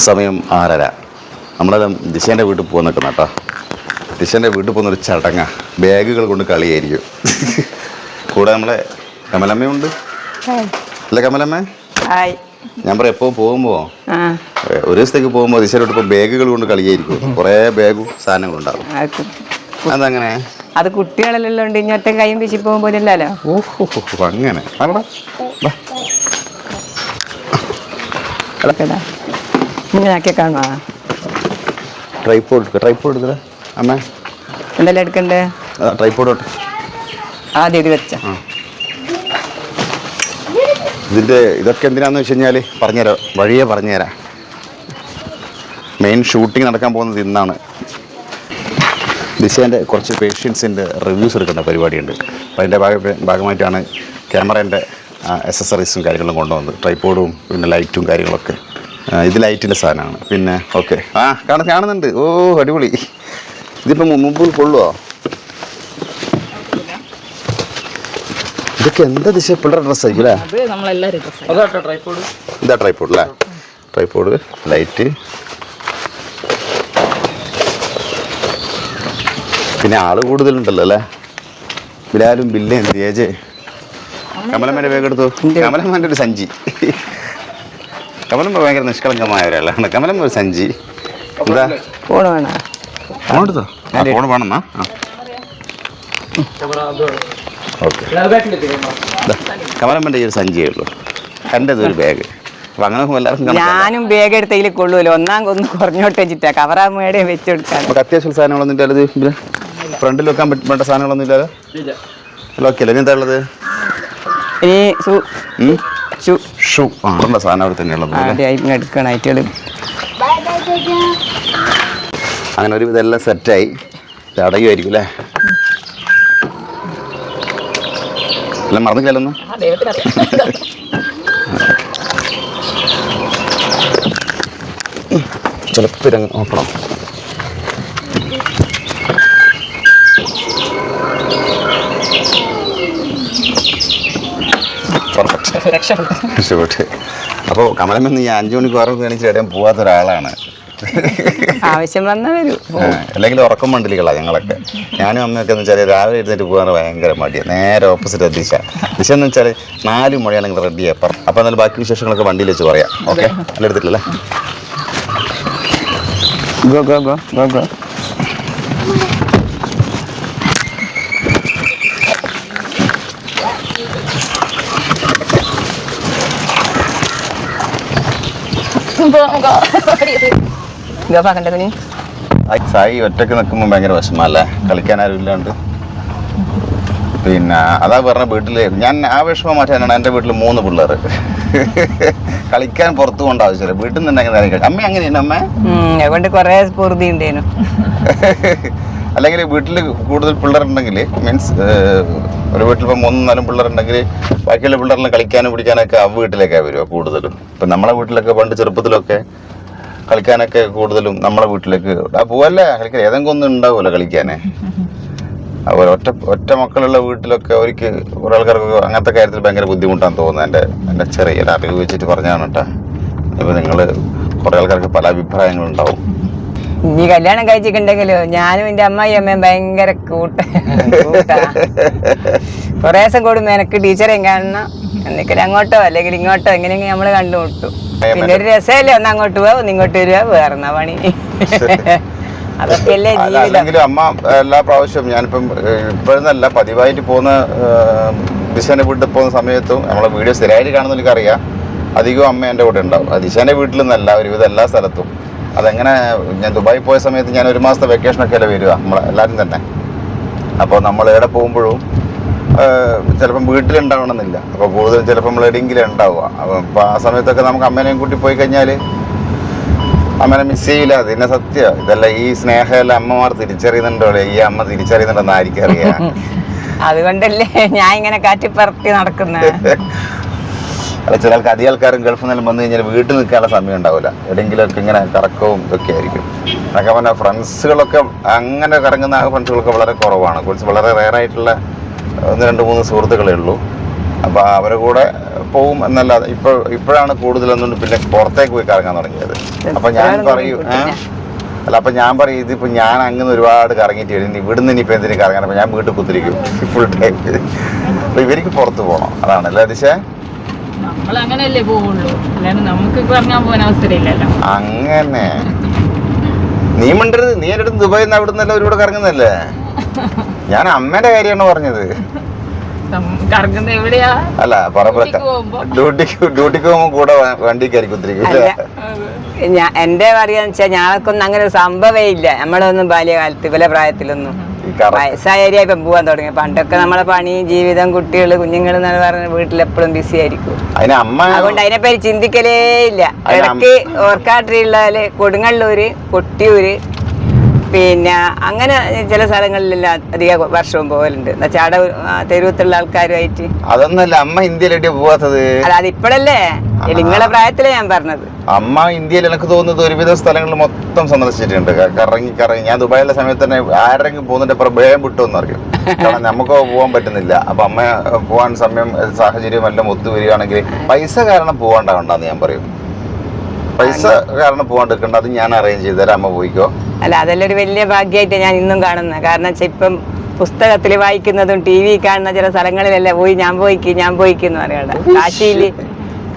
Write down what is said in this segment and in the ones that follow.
സമയം 6:30. നമ്മളെല്ലാം ദിശേൻ്റെ വീട്ടിൽ പോകാൻ നിൽക്കുന്ന കേട്ടോ. ദിശേൻ്റെ വീട്ടിൽ പോകുന്നൊരു ചടങ്ങാ. ബാഗുകൾ കൊണ്ട് കളിയായിരിക്കും. കൂടെ നമ്മളെ കമലമ്മയുണ്ട്. അല്ലേ കമലമ്മ? ഞാൻ പറയാം എപ്പോൾ പോകുമ്പോൾ ഒരു ദിവസത്തേക്ക് പോകുമ്പോൾ ദിശയിലോട്ട് ഇപ്പോൾ ബാഗുകൾ കൊണ്ട് കളിയായിരിക്കും. കുറേ ബാഗും സാധനങ്ങളുണ്ടാകും. അതങ്ങനെ അത് കുട്ടികളെല്ലാം ഇങ്ങനത്തെ കൈയും വീശി പോകുമ്പോഴല്ലോ. ഓഹോ അങ്ങനെ ഇങ്ങനെയൊക്കെ കാണുവാ. ട്രൈപ്പോഡ് എടുക്കേ അമ്മ. എന്തെല്ലാം എടുക്കണ്ടേ? ട്രൈപ്പോഡ് ആദ്യം ഇത് വെച്ച. ഇതിൻ്റെ ഇതൊക്കെ എന്തിനാന്ന് വെച്ച് കഴിഞ്ഞാൽ പറഞ്ഞുതരാം, വഴിയേ പറഞ്ഞുതരാം. മെയിൻ ഷൂട്ടിംഗ് നടക്കാൻ പോകുന്നത് ഇന്നാണ്. ദിശേൻ്റെ കുറച്ച് പേഷ്യൻസിൻ്റെ റിവ്യൂസ് എടുക്കേണ്ട പരിപാടിയുണ്ട്. അപ്പോൾ അതിൻ്റെ ഭാഗമായിട്ടാണ് ക്യാമറേൻ്റെ അക്സസറീസും കാര്യങ്ങളും കൊണ്ടുവന്നത്. ട്രൈപ്പോഡും പിന്നെ ലൈറ്റും കാര്യങ്ങളൊക്കെ. ഇത് ലൈറ്റിൻ്റെ സാധനമാണ്. പിന്നെ ഓക്കെ കാണുന്നുണ്ട്. ഓ അടിപൊളി. ഇതിപ്പോൾ മുമ്പിൽ കൊള്ളുമോ? ഇതൊക്കെ എന്താ ദിശ പിള്ളേരുടെ ഡ്രസ്സായിരിക്കും അല്ലേ? ഇതാ ട്രൈപ്പോഡ് അല്ലേ? ട്രൈപ്പോഡ്, ലൈറ്റ്, പിന്നെ ആള് കൂടുതലുണ്ടല്ലോ അല്ലേ? ബിലാലും ബില്ലേ ഏജ്. കമലമ്മേൻ്റെ വേഗം എടുത്തു. കമലമ്മേൻ്റെ ഒരു സഞ്ചി. കമലമ്മ ഭയങ്കര നിഷ്കളങ്കമായ ഒരാളാണ്. കമലമ്മ ഒരു സഞ്ചി. എന്താ ഫോൺ വേണോ? ഫോൺ എടുത്തോ? ഫോൺ വേണമെന്നാ? ഓക്കെ. കമലമ്മൻ്റെ ഈ ഒരു സഞ്ചിയേ ഉള്ളൂ. എൻ്റെ ഒരു ബാഗ്. അപ്പം അങ്ങനെ എല്ലാവർക്കും ഞാനും ബാഗ് എടുത്തതിൽ കൊള്ളൂല്ലോ. ഒന്ന് കുറഞ്ഞോട്ട് വെച്ചിട്ടാ കവറാമ്മയുടെ വെച്ചെടുക്കാൻ. നമുക്ക് അത്യാവശ്യം സാധനങ്ങളൊന്നും ഇല്ലല്ലോ ഇതിൽ. ഫ്രണ്ടിൽ വെക്കാൻ വേണ്ട സാധനങ്ങളൊന്നും ഇല്ലല്ലോ. ഓക്കെ അല്ലേ? ഇനി എന്താ ഉള്ളത്? ഷൂ ഉള്ള സാധനം അവിടെ തന്നെയുള്ളത്. എടുക്കണം. അങ്ങനെ ഒരു ഇതെല്ലാം സെറ്റായി അടയുമായിരിക്കും അല്ലേ? എല്ലാം മറന്നില്ലല്ലോ. ചിലപ്പോൾ നോക്കണം. രക്ഷപ്പെട്ട്. അപ്പോൾ കമലമ്മ ഈ 5 മണിക്ക് ഉറക്കം കാണിച്ച് ഇടയും പോവാത്ത ഒരാളാണ്. ആവശ്യം വന്നാൽ വരും. അല്ലെങ്കിൽ ഉറക്കം മണ്ടലികളാണ് ഞങ്ങളൊക്കെ. ഞാനും അമ്മയൊക്കെ എന്ന് വെച്ചാൽ രാവിലെ എഴുന്നേറ്റ് പോകാൻ ഭയങ്കര മടിയാണ്. നേരെ ഓപ്പോസിറ്റ് ദിശ എന്ന് വെച്ചാൽ 4 മണിയാണെങ്കിൽ റെഡി ആയപ്പം. അപ്പോൾ എന്നാലും ബാക്കി വിശേഷങ്ങളൊക്കെ വണ്ടിയിൽ വെച്ച് പറയാം. ഓക്കെ? അല്ല എടുത്തിട്ടില്ലല്ലേ? Go go go go go. Sai ഒറ്റക്ക് നിൽക്കുമ്പോൾ ഭയങ്കര വിഷമല്ലേ? കളിക്കാൻ ആരും ഇല്ലാണ്ട്. പിന്നെ അതാ പറഞ്ഞ വീട്ടിൽ ഞാൻ ആ വിഷമം മാറ്റാനാണ്. എൻ്റെ വീട്ടിൽ 3 പിള്ളേർ. കളിക്കാൻ പുറത്തു പോകേണ്ട ആവശ്യമില്ല. വീട്ടിൽ നിന്ന് തന്നെ അമ്മ അങ്ങനെയാണ്. അമ്മ അതുകൊണ്ട് കുറേ പൊറുതി ഉണ്ടേനു. അല്ലെങ്കിൽ വീട്ടിൽ കൂടുതൽ പിള്ളേരുണ്ടെങ്കിൽ മീൻസ് ഒരു വീട്ടിൽ ഇപ്പം 3-4 പിള്ളേരുണ്ടെങ്കിൽ ബാക്കിയുള്ള പിള്ളേരെല്ലാം കളിക്കാനും പിടിക്കാനൊക്കെ ആ വീട്ടിലേക്കാണ് വരിക കൂടുതലും. ഇപ്പം നമ്മളെ വീട്ടിലൊക്കെ പണ്ട് ചെറുപ്പത്തിലൊക്കെ കളിക്കാനൊക്കെ കൂടുതലും നമ്മളെ വീട്ടിലേക്ക് പോവല്ലേ കളിക്കാൻ. ഏതെങ്കിലും ഒന്നും ഉണ്ടാവുമല്ലോ കളിക്കാനേ. അതുപോലെ ഒറ്റ മക്കളുള്ള വീട്ടിലൊക്കെ ഒരിക്കൽ കുറേ ആൾക്കാർക്ക് അങ്ങനത്തെ കാര്യത്തിൽ ഭയങ്കര ബുദ്ധിമുട്ടാന്ന് തോന്നുന്നത്. എൻ്റെ ചെറിയൊരു അറിവ് വെച്ചിട്ട് പറഞ്ഞാണ് കേട്ടോ. ഇപ്പോൾ നിങ്ങൾ കുറേ ആൾക്കാർക്ക് പല അഭിപ്രായങ്ങളുണ്ടാവും. നീ കല്യാണം കഴിച്ചിട്ടുണ്ടെങ്കിലോ ഞാനും എൻ്റെ അമ്മയും ഭയങ്കര കൂട്ടാ. കുറേ ദിവസം കൂടുമ്പോ എനക്ക് ടീച്ചറേയും കാണണം. എന്നിക്കൽ അങ്ങോട്ടോ അല്ലെങ്കിൽ ഇങ്ങോട്ടോ എങ്ങനെയെങ്കിലും നമ്മള് കണ്ടുമുട്ടും. പിന്നെ ഒരു രസമല്ലേ? ഒന്ന് അങ്ങോട്ട് പോവാ, ഒന്ന് ഇങ്ങോട്ട് വരുവാ, വേറെന്നാ പണി. അതൊക്കെയല്ലേ ജീവിതം. അമ്മ എല്ലാ പ്രാവശ്യവും ഞാനിപ്പം ഇപ്പോഴെന്നല്ല പതിവായിട്ട് പോകുന്ന ദിശേൻ്റെ വീട്ടിൽ പോകുന്ന സമയത്തും നമ്മളെ വീഡിയോ സ്ഥിരമായിട്ട് കാണുന്ന എനിക്കറിയാം. അധികവും അമ്മ എൻ്റെ കൂടെ ഉണ്ടാവും. ദിശേൻ്റെ വീട്ടിൽ നിന്നല്ല, ഒരുവിധം എല്ലാ സ്ഥലത്തും. അതെങ്ങനെ ഞാൻ ദുബായി പോയ സമയത്ത് ഞാൻ 1 മാസത്തെ വെക്കേഷനൊക്കെ അല്ലേ വരിക നമ്മളെല്ലാവരും തന്നെ. അപ്പോൾ നമ്മൾ എവിടെ പോകുമ്പോഴും ചിലപ്പം വീട്ടിലുണ്ടാവണമെന്നില്ല. അപ്പോൾ കൂടുതലും ചിലപ്പോൾ നമ്മൾ എവിടെയെങ്കിലും ഉണ്ടാവുക. അപ്പോൾ ആ സമയത്തൊക്കെ നമുക്ക് അമ്മേനെയും കൂട്ടി പോയി കഴിഞ്ഞാൽ അമ്മേനെ മിസ് ചെയ്യില്ല. അതിനെ സത്യം. ഇതല്ല ഈ സ്നേഹമെല്ലാം അമ്മമാർ തിരിച്ചറിയുന്നുണ്ടോ? ഈ അമ്മ തിരിച്ചറിയുന്നുണ്ടെന്ന് ആയിരിക്കും അറിയാം. അതുകൊണ്ടല്ലേ ഞാൻ ഇങ്ങനെ കാറ്റിപ്പറത്തി നടക്കുന്നത്. അല്ല, ചില അധികം ആൾക്കാരും ഗൾഫിൽ നിന്നും വന്നു കഴിഞ്ഞാൽ വീട്ടിൽ നിൽക്കാനുള്ള സമയം ഉണ്ടാവില്ല. എവിടെയെങ്കിലുമൊക്കെ ഇങ്ങനെ കറക്കവും ഇതൊക്കെ ആയിരിക്കും. എന്നൊക്കെ പറഞ്ഞാൽ ഫ്രണ്ട്സുകളൊക്കെ അങ്ങനെ കറങ്ങുന്ന ഫ്രണ്ട്സുകളൊക്കെ വളരെ കുറവാണ്. കുറച്ച് വളരെ റെയറായിട്ടുള്ള 1-2-3 സുഹൃത്തുക്കളേ ഉള്ളൂ. അപ്പോൾ അവരുടെ കൂടെ പോവും എന്നല്ലാതെ ഇപ്പോഴാണ് കൂടുതലൊന്നും പിന്നെ പുറത്തേക്ക് പോയി കറങ്ങാൻ തുടങ്ങിയത്. അപ്പൊ ഞാൻ പറയും അല്ല, അപ്പൊ ഞാൻ പറയും ഇതിപ്പോ ഞാൻ അങ്ങനെ ഒരുപാട് കറങ്ങിയിട്ട് വരും, ഇവിടുന്ന് ഇനിയിപ്പോ എന്തിനു കറങ്ങാൻ, അപ്പൊ ഞാൻ വീട്ടിൽ കുത്തിരിക്കും ഫുൾ ടൈം. അപ്പൊ ഇവർക്ക് പുറത്ത് പോകണം, അതാണ് അല്ലേ ദിശ? നമ്മളങ്ങനെയല്ലേ പോവുള്ളൂ, അല്ലാണ്ട് നമുക്ക് കറങ്ങാൻ പോകാൻ അവസരമില്ലല്ലോ. അങ്ങനെ നീ മിണ്ടരുത്, നീ എൻ്റെ അടുത്ത് ദുബായിൽ നിന്ന് അവിടെ നിന്നല്ല ഒരുപാട് കറങ്ങുന്നല്ലേ? ഞാൻ അമ്മേന്റെ കാര്യമാണ് പറഞ്ഞത്. കറങ്ങുന്നത് എവിടെയാ? അല്ല ഡ്യൂട്ടിക്ക് പോകുമ്പോ കൂടെ വണ്ടി കയറി കുത്തിരിക്കും. എന്റെ പറയാന്ന് വെച്ചാൽ ഞങ്ങൾക്കൊന്നും അങ്ങനെ ഒരു സംഭവമേ ഇല്ല. നമ്മളൊന്നും ബാല്യകാലത്ത് ഇവലെ പ്രായത്തിലൊന്നും വയസ്സായ ഏരിയ ഇപ്പം പോകാൻ തുടങ്ങി. പണ്ടൊക്കെ നമ്മളെ പണി, ജീവിതം, കുട്ടികൾ, കുഞ്ഞുങ്ങൾ എന്ന് പറഞ്ഞ വീട്ടിലെപ്പോഴും ബിസി ആയിരിക്കും. അതുകൊണ്ട് അതിനെപ്പറ്റി ചിന്തിക്കലേ ഇല്ല. ഇടയ്ക്ക് ഓർക്കാട്ടിലുള്ള കൊടുങ്ങല്ലൂര്, കൊട്ടിയൂര്, പിന്നെ അങ്ങനെ ചില സ്ഥലങ്ങളിലെല്ലാം അധിക വർഷവും പോകലുണ്ട്. എന്നുവെച്ചാൽ അവിടെ തെരുവത്തുള്ള ആൾക്കാരുമായിട്ട്. അതൊന്നല്ല അമ്മ ഇന്ത്യയിലേക്ക് പോവാത്തത്. അല്ല, അതിപ്പോഴല്ലേ, നിങ്ങളെ പ്രായത്തിലേ ഞാൻ പറഞ്ഞത്. അമ്മ ഇന്ത്യയിൽ എനിക്ക് തോന്നുന്നത് ഒരുവിധ സ്ഥലങ്ങൾ മൊത്തം സന്ദർശിച്ചിട്ടുണ്ട്. കറങ്ങി ഞാൻ ദുബായിലെ സമയത്ത് തന്നെ ആരെങ്കിലും പോകുന്നുണ്ട് ഭയം വിട്ടുമെന്ന് അറിയും. കാരണം നമുക്ക് പോകാൻ പറ്റുന്നില്ല. അപ്പൊ അമ്മ പോകാൻ സമയം സാഹചര്യം എല്ലാം ഒത്തു വരികയാണെങ്കിൽ പൈസ കാരണം പോകാണ്ടാവണ്ടെന്ന് ഞാൻ പറയും. പൈസ കാരണം പോകാണ്ടിരിക്കണ്ട, അത് ഞാൻ അറേഞ്ച് ചെയ്ത് തരാം, അമ്മ പോയിക്കോ. അല്ല, അതെല്ലാം ഒരു വലിയ ഭാഗ്യമായിട്ട് ഞാൻ ഇന്നും കാണുന്നത്. കാരണം വെച്ചാൽ ഇപ്പം പുസ്തകത്തിൽ വായിക്കുന്നതും ടി വി കാണുന്ന ചില സ്ഥലങ്ങളിലെല്ലാം ഞാൻ പോയിക്കെന്ന് പറയണ്ട.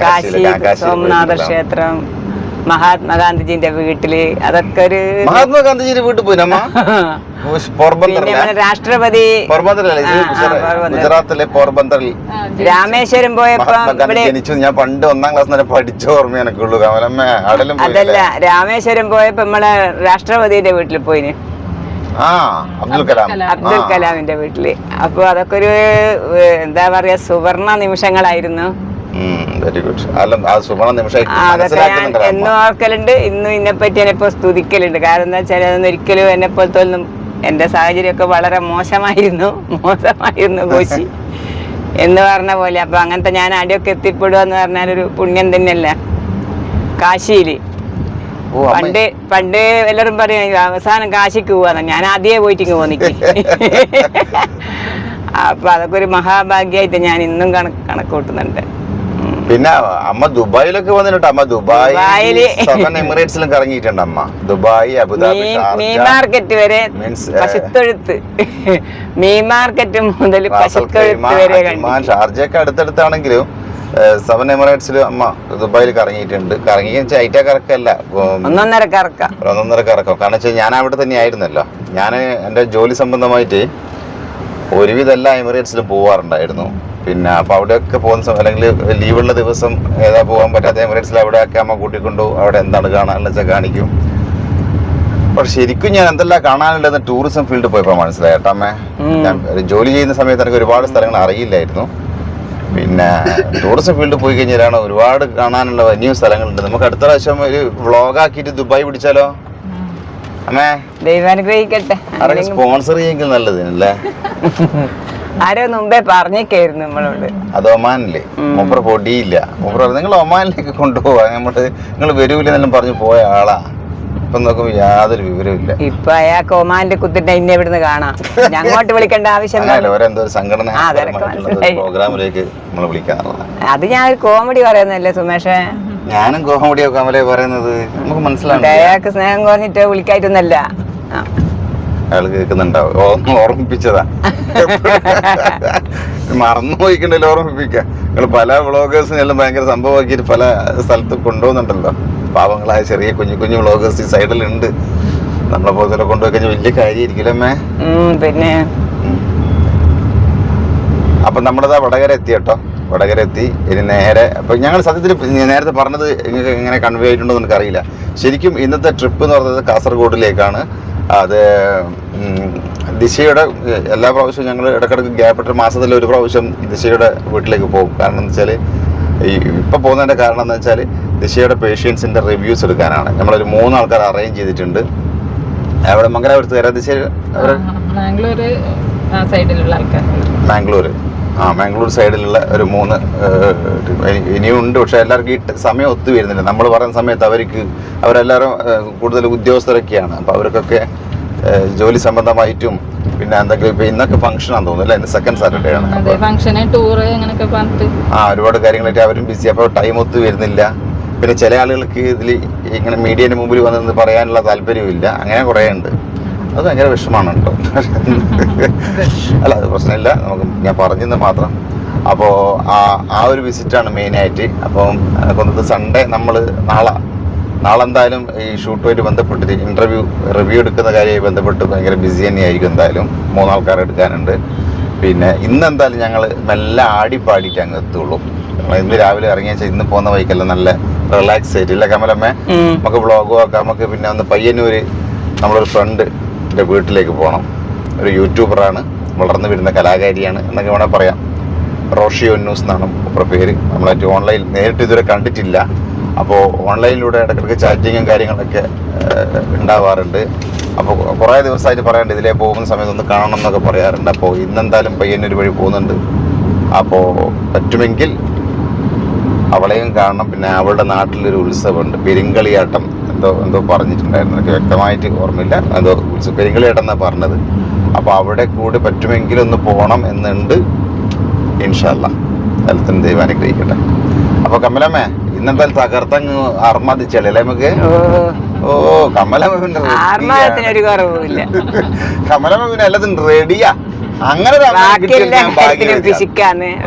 കാശി സോമനാഥ ക്ഷേത്രം, മഹാത്മാഗാന്ധിജിന്റെ വീട്ടില്, അതൊക്കെ ഒരു മഹാത്മാഗാന്ധിജിന്റെ വീട്ടിൽ പോയി. പിന്നെ രാഷ്ട്രപതി ഗുജറാത്തിലെ പോർബന്തറിൽ രാമേശ്വരം പോയപ്പോ ജനിച്ചു. ഞാൻ പണ്ട് 1ാം ക്ലാസ് വരെ പഠിച്ച ഓർമ്മ എനിക്കുള്ളൂ. അതല്ല, രാമേശ്വരം പോയപ്പോ നമ്മളെ രാഷ്ട്രപതിന്റെ വീട്ടിൽ പോയിന്, അബ്ദുൽ കലാമിന്റെ വീട്ടില്. അപ്പൊ അതൊക്കെ ഒരു എന്താ പറയാ സുവർണ നിമിഷങ്ങളായിരുന്നു. Very good. അതൊക്കെ ഞാൻ എന്നും ഓർക്കലുണ്ട്. ഇന്നും ഇതിനെപ്പറ്റി എന്നെപ്പോ സ്തുതിക്കലുണ്ട്. കാരണം എന്താ വെച്ചാൽ അതൊന്നും ഒരിക്കലും എന്നെ പോലത്തൊന്നും, എന്റെ സാഹചര്യമൊക്കെ വളരെ മോശമായിരുന്നു കോശി എന്ന് പറഞ്ഞ പോലെ. അപ്പൊ അങ്ങനത്തെ ഞാൻ അടിയൊക്കെ എത്തിപ്പെടുക എന്ന് പറഞ്ഞാലൊരു പുണ്യം തന്നെയല്ല. കാശിയില് പണ്ട് എല്ലാവരും പറയും അവസാനം കാശിക്ക് പോവാന്ന്. ഞാൻ ആദ്യമേ പോയിട്ട് ഇങ്ങ് പോന്നിക്ക്. അപ്പൊ അതൊക്കെ ഒരു മഹാഭാഗ്യമായിട്ട് ഞാൻ ഇന്നും കണക്ക് കൂട്ടുന്നുണ്ട്. പിന്നെ അമ്മ ദുബായിലൊക്കെ വന്നിട്ടുണ്ട്. അമ്മ ദുബായിൽ 7 എമിറേറ്റ്സിലും കറങ്ങിയിട്ടുണ്ട്. അമ്മ ദുബായ്, അബുദാബി, മീൻ മാർക്കറ്റ് വരെ, പശുത്തൊഴുത്ത്, മീൻ മാർക്കറ്റ് മുതൽ പശുത്തൊഴുത്ത് വരെ, ഷാർജയൊക്കെ അടുത്തടുത്താണെങ്കിലും 7 എമിറേറ്റ്സിലും അമ്മ ദുബായിൽ കറങ്ങിയിട്ടുണ്ട്. ഐറ്റ കറക്കല്ല, ഒന്നൊന്നര കറക്കം. കാരണം വെച്ചാൽ ഞാൻ അവിടെ തന്നെ ആയിരുന്നല്ലോ. ഞാൻ എൻ്റെ ജോലി സംബന്ധമായിട്ട് ഒരുവിധം എല്ലാ എമിറേറ്റ്സിലും പോവാറുണ്ടായിരുന്നു. പിന്നെ അപ്പോൾ അവിടെയൊക്കെ പോകുന്ന അല്ലെങ്കിൽ ലീവുള്ള ദിവസം ഏതാ പോകാൻ പറ്റാത്ത എമിറേറ്റ്സിൽ അവിടെയൊക്കെ അമ്മ കൂട്ടിക്കൊണ്ടു. അവിടെ എന്താണ് കാണാനുള്ള വെച്ചാൽ കാണിക്കും. പക്ഷെ ശരിക്കും ഞാൻ എന്തെല്ലാം കാണാനുള്ളതെന്ന് ടൂറിസം ഫീൽഡ് പോയപ്പോൾ മനസ്സിലായിട്ടോ അമ്മേ. ഞാൻ ജോലി ചെയ്യുന്ന സമയത്ത് എനിക്ക് ഒരുപാട് സ്ഥലങ്ങൾ അറിയില്ലായിരുന്നു. പിന്നെ ടൂറിസം ഫീൽഡ് പോയി കഴിഞ്ഞാലാണ് ഒരുപാട് കാണാനുള്ള വലിയ സ്ഥലങ്ങളുണ്ട്. നമുക്ക് അടുത്ത പ്രാവശ്യം ഒരു വ്ളോഗാക്കിയിട്ട് ദുബായ് പിടിച്ചാലോ അമ്മേ? ദൈവാനുഗ്രഹിക്കട്ടെ. സ്പോൺസർ ചെയ്യെങ്കിൽ നല്ലതിനല്ലേ? ആരോ മുമ്പേ പറഞ്ഞേക്കായിരുന്നു നമ്മളോട്. അത് ഒമാനില്ലേ, മൂപ്പർ പൊടിയില്ല. മൂപ്പർ നിങ്ങൾ ഒമാനിലേക്ക് കൊണ്ടുപോവാ, നിങ്ങൾ വരൂലെന്നെല്ലാം പറഞ്ഞു പോയ ആളാ. ഇപ്പൊ നോക്കുമ്പോ യാതൊരു വിവരമില്ല. ഇപ്പൊ അയാൾക്ക് ഒമാനിന്റെ കുത്തിട്ട് ഇന്നെ ഇവിടുന്ന് കാണാം. ഞങ്ങോട്ട് വിളിക്കേണ്ട ആവശ്യം ഓരെന്തോ ഒരു സംഘടന പ്രോഗ്രാമിലേക്ക് നമ്മൾ വിളിക്കാറുള്ളത്. അത് ഞാൻ ഒരു കോമഡി പറയുന്നല്ലേ സുമേഷേ? ഞാനും കോമഡിയൊക്കെ അമലേ പറയുന്നത് നമുക്ക് മനസ്സിലാവും. അയാൾക്ക് സ്നേഹം കുറഞ്ഞിട്ട് വിളിക്കായിട്ടൊന്നല്ല. അയാൾ കേൾക്കുന്നുണ്ടാവും. ഓർമ്മിപ്പിച്ചതാ, മറന്നു പോയിക്കണ്ടല്ലോ ഓർമ്മിപ്പിക്കുക. നിങ്ങൾ പല വ്ളോഗേഴ്സിനെല്ലാം ഭയങ്കര സംഭവമാക്കിയിട്ട് പല സ്ഥലത്ത് കൊണ്ടുപോകുന്നുണ്ടല്ലോ. പാവങ്ങളായ ചെറിയ കുഞ്ഞു വ്ളോഗേഴ്സ് ഈ സൈഡിലുണ്ട്. നമ്മളെ പോലെ കൊണ്ടുപോയി കഴിഞ്ഞാൽ വലിയ കാര്യമായിരിക്കില്ലമ്മേ. പിന്നെ അപ്പൊ നമ്മളതാ വടകര എത്തി കേട്ടോ. വടകര എത്തി. ഇനി നേരെ അപ്പൊ ഞങ്ങൾ സത്യത്തിൽ നേരത്തെ പറഞ്ഞത് നിങ്ങൾക്ക് എങ്ങനെ കൺവേ ആയിട്ടുണ്ടോ എന്ന് എനിക്കറിയില്ല. ശരിക്കും ഇന്നത്തെ ട്രിപ്പ് എന്ന് പറയുന്നത് കാസർഗോഡിലേക്കാണ്. അത് ദിശയുടെ എല്ലാ പ്രാവശ്യവും ഞങ്ങൾ ഇടയ്ക്കിടയ്ക്ക് ഗ്യാപ്പിട്ട് മാസത്തിൽ ഒരു പ്രാവശ്യം ദിശയുടെ വീട്ടിലേക്ക് പോകും. കാരണം എന്ന് വെച്ചാൽ ഇപ്പം പോകുന്നതിൻ്റെ കാരണം എന്ന് വെച്ചാൽ ദിശയുടെ പേഷ്യൻസിൻ്റെ റിവ്യൂസ് എടുക്കാനാണ്. നമ്മളൊരു 3 ആൾക്കാർ അറേഞ്ച് ചെയ്തിട്ടുണ്ട്. അവിടെ മംഗലാപുരത്ത് വരാം. ദിശ മാംഗ്ലൂർ സൈഡിലുള്ള ഒരു 3 ഇനിയും ഉണ്ട്. പക്ഷെ എല്ലാവർക്കും ഈ സമയം ഒത്തു വരുന്നില്ല. നമ്മൾ പറയുന്ന സമയത്ത് അവരെല്ലാവരും കൂടുതൽ ഉദ്യോഗസ്ഥരൊക്കെയാണ്. അപ്പോൾ അവർക്കൊക്കെ ജോലി സംബന്ധമായിട്ടും പിന്നെ എന്തെങ്കിലും ഇപ്പൊ ഇന്നൊക്കെ ഫംഗ്ഷൻ ആണെന്ന് തോന്നുന്നു അല്ലേ? ഇന്ന് സെക്കൻഡ് സാറ്റർഡേ ആണ്. അതെ, ഫംഗ്ഷന് ടൂറ് അങ്ങനെയൊക്കെ പറഞ്ഞിട്ട് ഒരുപാട് കാര്യങ്ങളായിട്ട് അവരും ബിസി. അപ്പോൾ ടൈം ഒത്തു വരുന്നില്ല. പിന്നെ ചില ആളുകൾക്ക് ഇതിൽ ഇങ്ങനെ മീഡിയന്റെ മുമ്പിൽ വന്നെന്ന് പറയാനുള്ള താല്പര്യവും ഇല്ല. അങ്ങനെ കുറേ ഉണ്ട്. അത് ഭയങ്കര വിഷമാണ് കേട്ടോ. അല്ല, അത് പ്രശ്നമില്ല, നമുക്ക് ഞാൻ പറഞ്ഞെന്ന് മാത്രം. അപ്പോൾ ആ ഒരു വിസിറ്റാണ് മെയിനായിട്ട്. അപ്പം കൊന്നത് സൺഡേ നമ്മൾ നാളെ എന്തായാലും ഈ ഷൂട്ടുമായിട്ട് ബന്ധപ്പെട്ടിട്ട് റിവ്യൂ എടുക്കുന്ന കാര്യമായി ബന്ധപ്പെട്ട് ഭയങ്കര ബിസി തന്നെയായിരിക്കും. എന്തായാലും 3 ആൾക്കാരെ എടുക്കാനുണ്ട്. പിന്നെ ഇന്ന് എന്തായാലും ഞങ്ങൾ മെല്ലെ ആടിപ്പാടിയിട്ട് അങ്ങ് എത്തുള്ളൂ. ഇന്ന് രാവിലെ ഇറങ്ങിയാൽ ഇന്ന് പോകുന്ന വഴിക്കല്ല നല്ല റിലാക്സ് ആയിട്ട് ഇല്ല കമലമ്മേ? നമുക്ക് വ്ളോഗും ഒക്കെ നമുക്ക് പിന്നെ ഒന്ന് പയ്യന്നൂര് നമ്മളൊരു ഫ്രണ്ടിൻ്റെ വീട്ടിലേക്ക് പോകണം. ഒരു യൂട്യൂബറാണ്, വളർന്നു വരുന്ന കലാകാരിയാണ് എന്നൊക്കെ വേണമെങ്കിൽ പറയാം. റോഷി ഒന്നൂസ് എന്നാണ് പേര്. നമ്മളായിട്ട് ഓൺലൈൻ നേരിട്ട് ഇതുവരെ കണ്ടിട്ടില്ല. അപ്പോൾ ഓൺലൈനിലൂടെ ഇടയ്ക്കിടയ്ക്ക് ചാറ്റിങ്ങും കാര്യങ്ങളൊക്കെ ഉണ്ടാവാറുണ്ട്. അപ്പോൾ കുറേ ദിവസമായിട്ട് പറയാറുണ്ട് ഇതിലേ പോകുന്ന സമയത്ത് ഒന്ന് കാണണം എന്നൊക്കെ പറയാറുണ്ട്. അപ്പോൾ ഇന്നെന്തായാലും പയ്യന്നൂർ വഴി പോകുന്നുണ്ട്. അപ്പോൾ പറ്റുമെങ്കിൽ അവളെയും കാണണം. പിന്നെ അവളുടെ നാട്ടിലൊരു ഉത്സവമുണ്ട്, പെരിങ്കളിയാട്ടം എന്തോ പറഞ്ഞിട്ടുണ്ടായിരുന്നു, എനിക്ക് വ്യക്തമായിട്ട് ഓർമ്മയില്ല. എന്തോ പെരിങ്കളിയാട്ടം എന്നാണ് പറഞ്ഞത്. അപ്പോൾ അവിടെ കൂടി പറ്റുമെങ്കിൽ ഒന്ന് പോകണം എന്നുണ്ട്. ഇൻഷാ അല്ലാ, സ്ഥലത്തിന് ദൈവം അനുഗ്രഹിക്കട്ടെ. അപ്പോൾ കമലമ്മേ ഇന്നെന്തായാലും തകർത്തങ്ങ് അർമാദിച്ചല്ലേ നമുക്ക്? ഓ കമലമ്മ ആർമാദത്തിനൊരു കുറവുമില്ല. കമലമ്മ പിന്നെ എല്ലാത്തിനും റെഡിയാ. അങ്ങനെ